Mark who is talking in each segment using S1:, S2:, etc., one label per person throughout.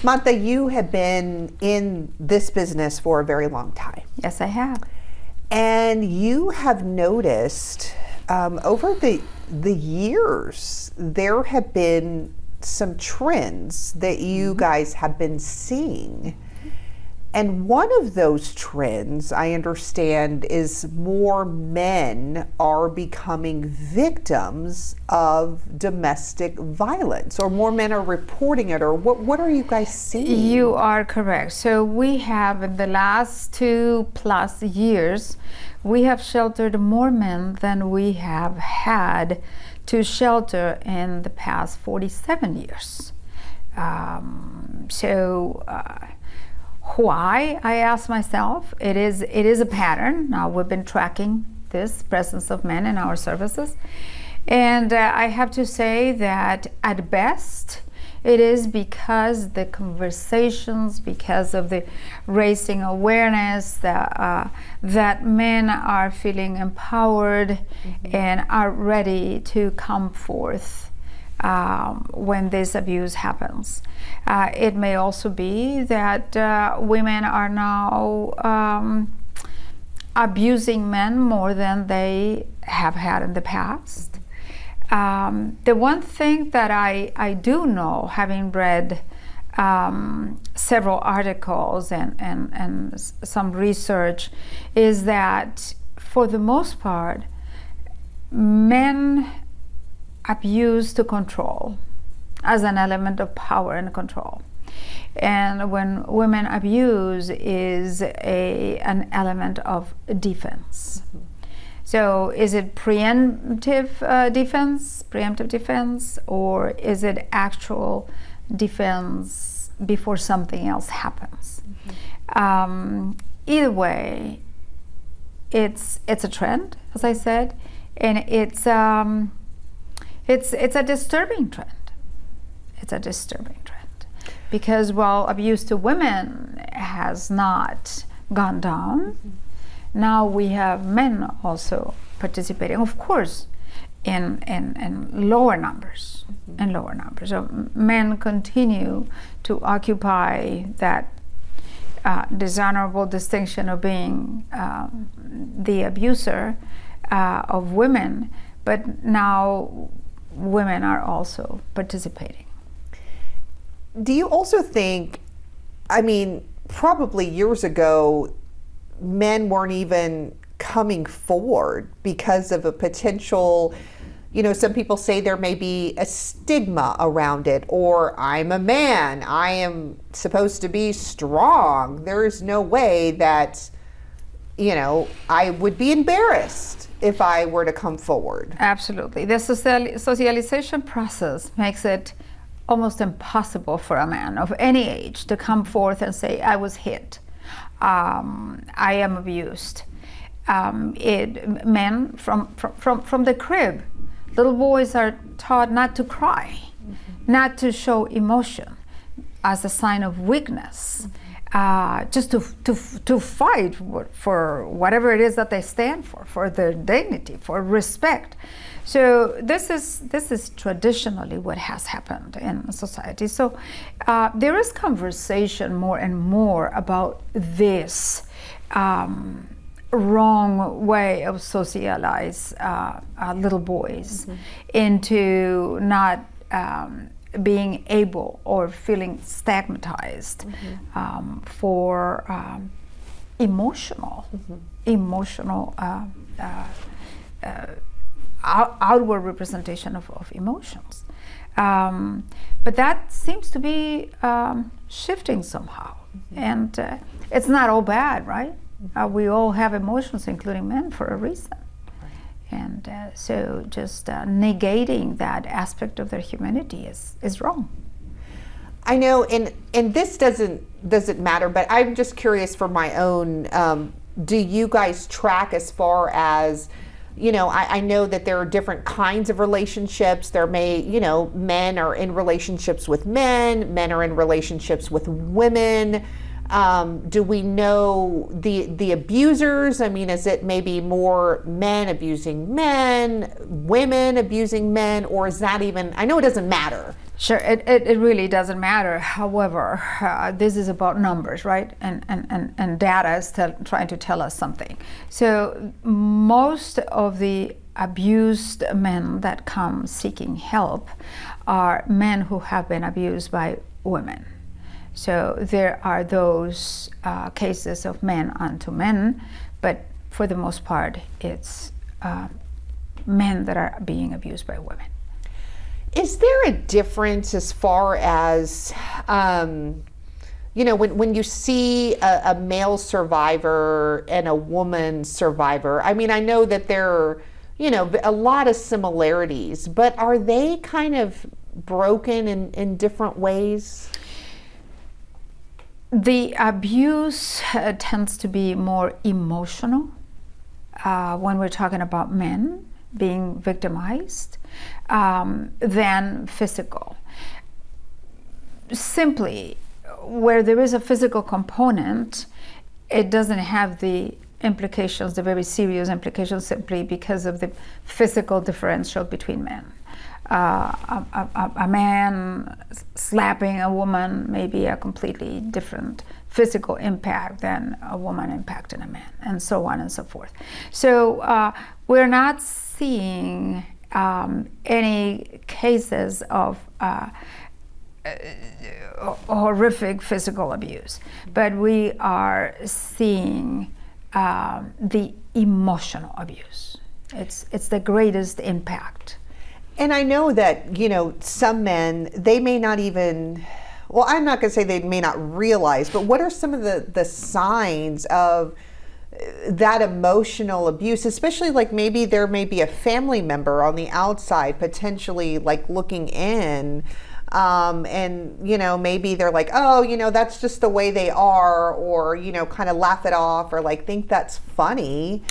S1: Marta, you have been in this business for a very long time.
S2: Yes, I have.
S1: And you have noticed over the years, there have been some trends that you guys have been seeing. And one of those trends, I understand, is more men are becoming victims of domestic violence, or more men are reporting it, or what are you guys seeing?
S2: You are correct. So we have, in the last 2+ years, we have sheltered more men than we have had to shelter in the past 47 years. Why, I ask myself. It is a pattern. Now we've been tracking this presence of men in our services, and I have to say that at best it is because the conversations, because of the raising awareness that men are feeling empowered and are ready to come forth when this abuse happens. It may also be that women are now abusing men more than they have had in the past. The one thing that I do know, having read several articles and some research, is that for the most part, men abuse to control as an element of power and control. And when women abuse is an element of defense. So is it preemptive defense, or is it actual defense before something else happens? Either way, it's a trend, as I said, and it's a disturbing trend. It's a disturbing trend because while abuse to women has not gone down, now we have men also participating, of course, in lower numbers. In lower numbers, so men continue to occupy that dishonorable distinction of being the abuser of women, but now women are also participating.
S1: Do you also think, I mean, probably years ago, men weren't even coming forward because of a potential, some people say there may be a stigma around it, or I'm a man, I am supposed to be strong. There is no way that, I would be embarrassed if I were to come forward.
S2: Absolutely. The socialization process makes it almost impossible for a man of any age to come forth and say, I was hit, I am abused. Men from the crib, little boys are taught not to cry, not to show emotion as a sign of weakness, just to fight for whatever it is that they stand for their dignity, for respect. So this is traditionally what has happened in society. So there is conversation more and more about this wrong way of socialize little boys into not being able or feeling stigmatized for emotional outward representation of emotions. But that seems to be shifting somehow. And it's not all bad, right? We all have emotions, including men, for a reason. And so just negating that aspect of their humanity is wrong.
S1: I know, and this doesn't matter, but I'm just curious for my own, do you guys track as far as, I know that there are different kinds of relationships. There may, men are in relationships with men are in relationships with women. Do we know the abusers? I mean, is it maybe more men abusing men, women abusing men, or is that even, I know it doesn't matter,
S2: Sure, it really doesn't matter. However, this is about numbers, right? And data is trying to tell us something. So most of the abused men that come seeking help are men who have been abused by women. So there are those cases of men unto men, but for the most part, it's men that are being abused by women.
S1: Is there a difference as far as, when you see a male survivor and a woman survivor? I mean, I know that there are, a lot of similarities, but are they kind of broken in different ways?
S2: The abuse tends to be more emotional when we're talking about men being victimized than physical. Simply, where there is a physical component, it doesn't have the implications, the very serious implications, simply because of the physical differential between men. A man slapping a woman may be a completely different physical impact than a woman impacting a man, and so on and so forth. So we're not seeing any cases of horrific physical abuse, but we are seeing the emotional abuse. It's the greatest impact.
S1: And I know that, some men, they may not even, well, I'm not going to say they may not realize, but what are some of the signs of that emotional abuse, especially like maybe there may be a family member on the outside potentially like looking in, and maybe they're like, oh, that's just the way they are, or kind of laugh it off, or like think that's funny.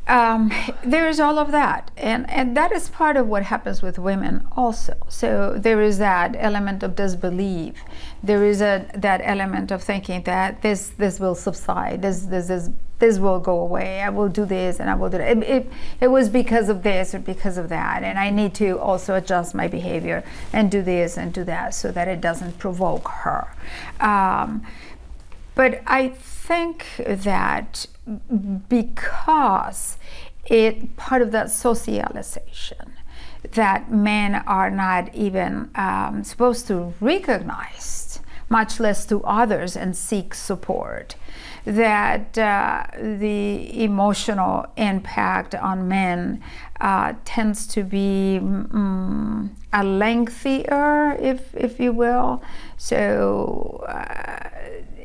S2: There is all of that, and that is part of what happens with women also. So there is that element of disbelief. There is that element of thinking that this will subside, this will go away. I will do this and I will do that. It was because of this or because of that, and I need to also adjust my behavior and do this and do that so that it doesn't provoke her. But I think that because part of that socialization, that men are not even supposed to recognize, much less to others, and seek support, that the emotional impact on men tends to be a lengthier, if you will. So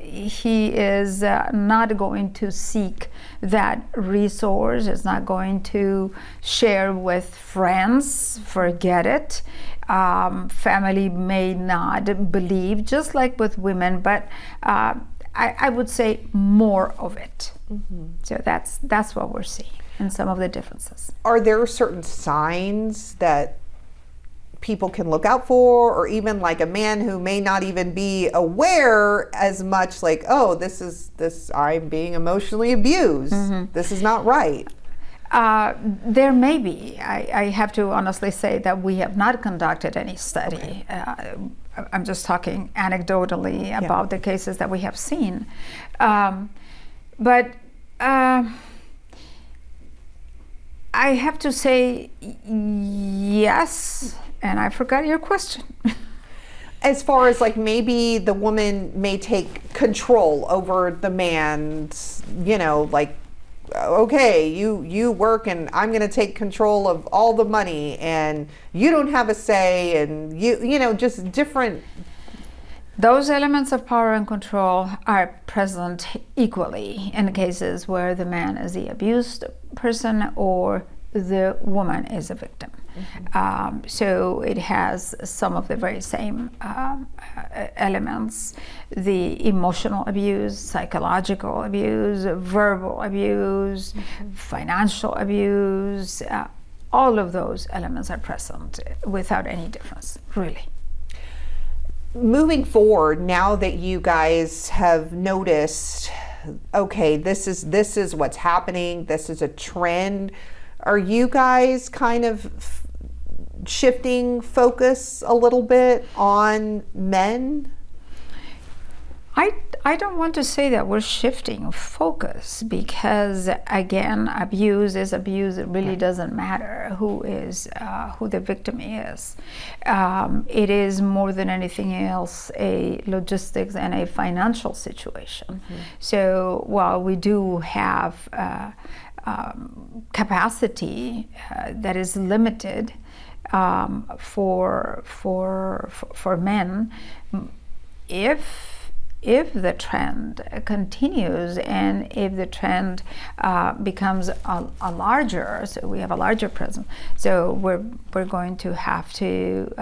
S2: he is not going to seek that resource, is not going to share with friends, forget it. Family may not believe, just like with women, but I would say more of it. Mm-hmm. So that's what we're seeing and some of the differences.
S1: Are there certain signs that people can look out for, or even like a man who may not even be aware as much, like, oh, this I'm being emotionally abused. Mm-hmm. This is not right.
S2: There may be. I have to honestly say that we have not conducted any study. Okay. I'm just talking anecdotally about the cases that we have seen. But I have to say yes, and I forgot your question.
S1: As far as like maybe the woman may take control over the man's, like, okay, you work and I'm going to take control of all the money and you don't have a say, and just different.
S2: Those elements of power and control are present equally in cases where the man is the abused person or the woman is a victim. Mm-hmm. So it has some of the very same elements: the emotional abuse, psychological abuse, verbal abuse, mm-hmm. financial abuse. All of those elements are present without any difference, really.
S1: Moving forward, now that you guys have noticed, okay, this is what's happening, this is a trend, are you guys kind of shifting focus a little bit on men?
S2: I don't want to say that we're shifting focus, because again, abuse is abuse. It really doesn't matter who the victim is. It is more than anything else a logistics and a financial situation. So while we do have capacity that is limited for men, if the trend continues and if the trend becomes a larger, so we have a larger presence, so we're going to have to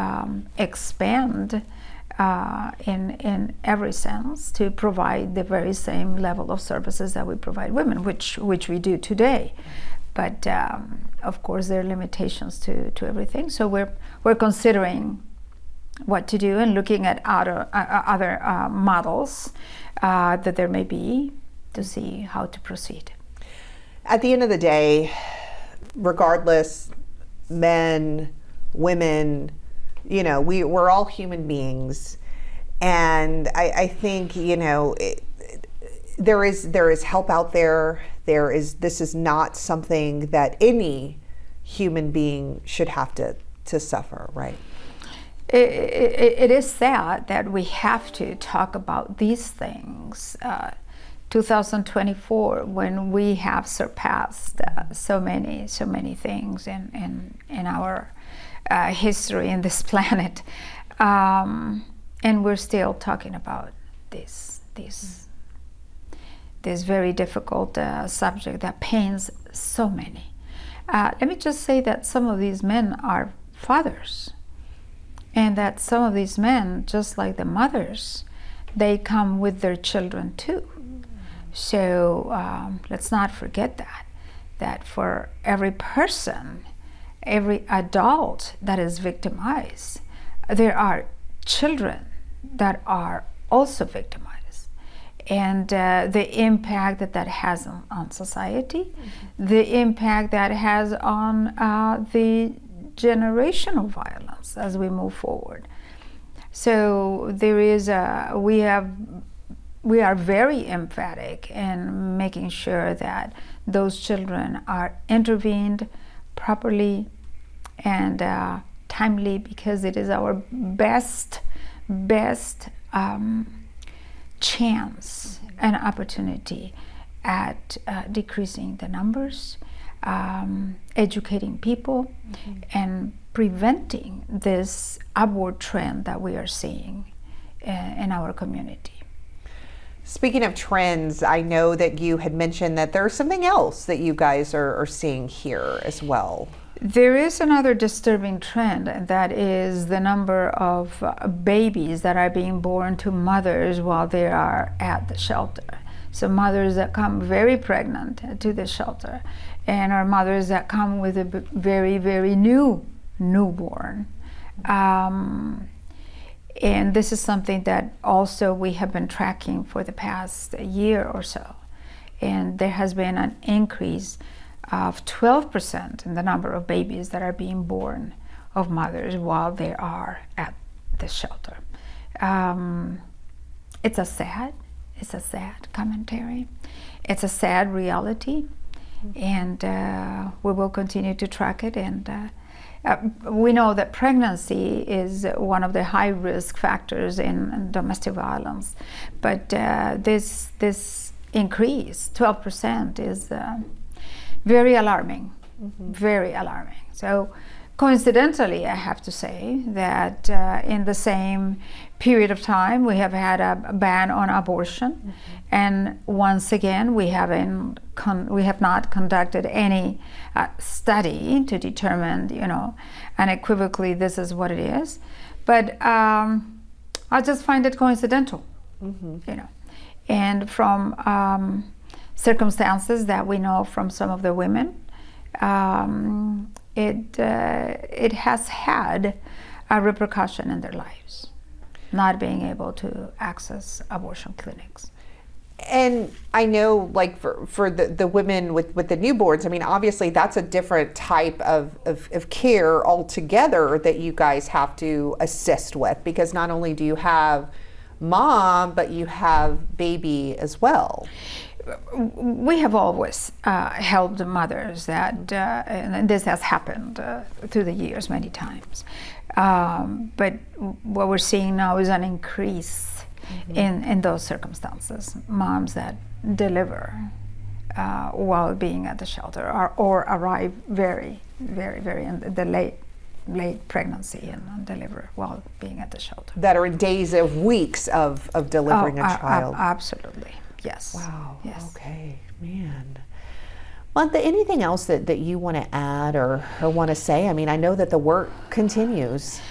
S2: expand in every sense to provide the very same level of services that we provide women, which we do today. But of course there are limitations to everything, so we're considering what to do and looking at other models that there may be to see how to proceed.
S1: At the end of the day, regardless, men, women, we're all human beings, and I think there is help out there. This is not something that any human being should have to suffer, right?
S2: It is sad that we have to talk about these things. 2024, when we have surpassed so many things in our history in this planet, and we're still talking about this very difficult subject that pains so many. Let me just say that some of these men are fathers. And that some of these men, just like the mothers, they come with their children too. So let's not forget that for every person, every adult that is victimized, there are children that are also victimized. And the impact that has on society, the impact that has on the generational violence as we move forward. So there is we are very emphatic in making sure that those children are intervened properly and timely, because it is our best chance and opportunity at decreasing the numbers, educating people, and preventing this upward trend that we are seeing in our community.
S1: Speaking of trends, I know that you had mentioned that there's something else that you guys are seeing here as well.
S2: There is another disturbing trend, and that is the number of babies that are being born to mothers while they are at the shelter. So mothers that come very pregnant to the shelter, and our mothers that come with a very, very newborn. And this is something that also we have been tracking for the past year or so. And there has been an increase of 12% in the number of babies that are being born of mothers while they are at the shelter. It's a sad commentary. It's a sad reality. And we will continue to track it. And we know that pregnancy is one of the high risk factors in domestic violence. But this increase, 12%, is very alarming, very alarming. So coincidentally, I have to say that in the same period of time, we have had a ban on abortion. And once again, we have not conducted any study to determine, unequivocally this is what it is. But I just find it coincidental, And from circumstances that we know from some of the women, it has had a repercussion in their lives, not being able to access abortion clinics.
S1: And I know, like, for the women with the newborns, I mean, obviously that's a different type of care altogether that you guys have to assist with, because not only do you have mom, but you have baby as well.
S2: We have always helped the mothers that, and this has happened through the years many times. But what we're seeing now is an increase in those circumstances. Moms that deliver while being at the shelter, or arrive very in the late pregnancy and deliver while being at the shelter.
S1: That are in days of weeks of delivering a child.
S2: Absolutely, yes.
S1: Wow,
S2: yes.
S1: Okay, man. Marta, anything else that you want to add or want to say? I mean, I know that the work continues.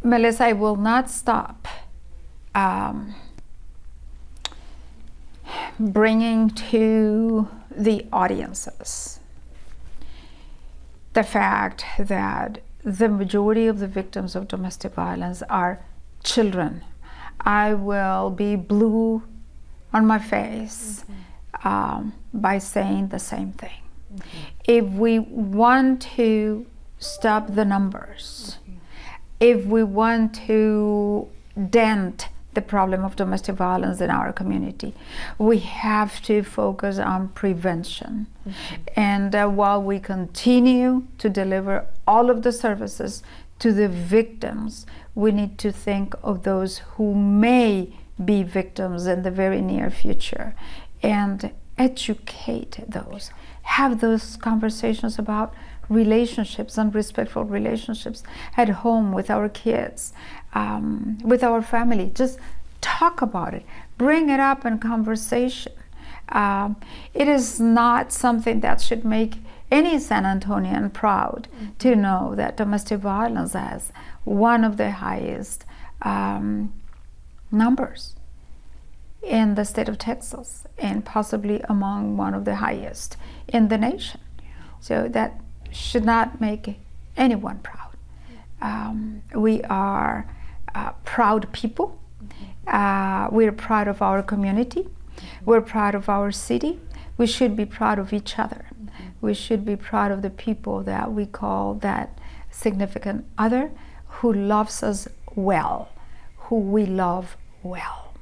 S2: Melissa, I will not stop bringing to the audiences the fact that the majority of the victims of domestic violence are children. I will be blue on my face by saying the same thing. If we want to stop the numbers, if we want to dent the problem of domestic violence in our community, we have to focus on prevention. And while we continue to deliver all of the services to the victims, we need to think of those who may be victims in the very near future and educate those. Have those conversations about relationships and respectful relationships at home with our kids, with our family. Just talk about it. Bring it up in conversation. It is not something that should make any San Antonian proud to know that domestic violence has one of the highest numbers in the state of Texas, and possibly among one of the highest in the nation. So that should not make anyone proud. We are proud people. We're proud of our community. We're proud of our city. We should be proud of each other. We should be proud of the people that we call that significant other, who loves us well, who we love well.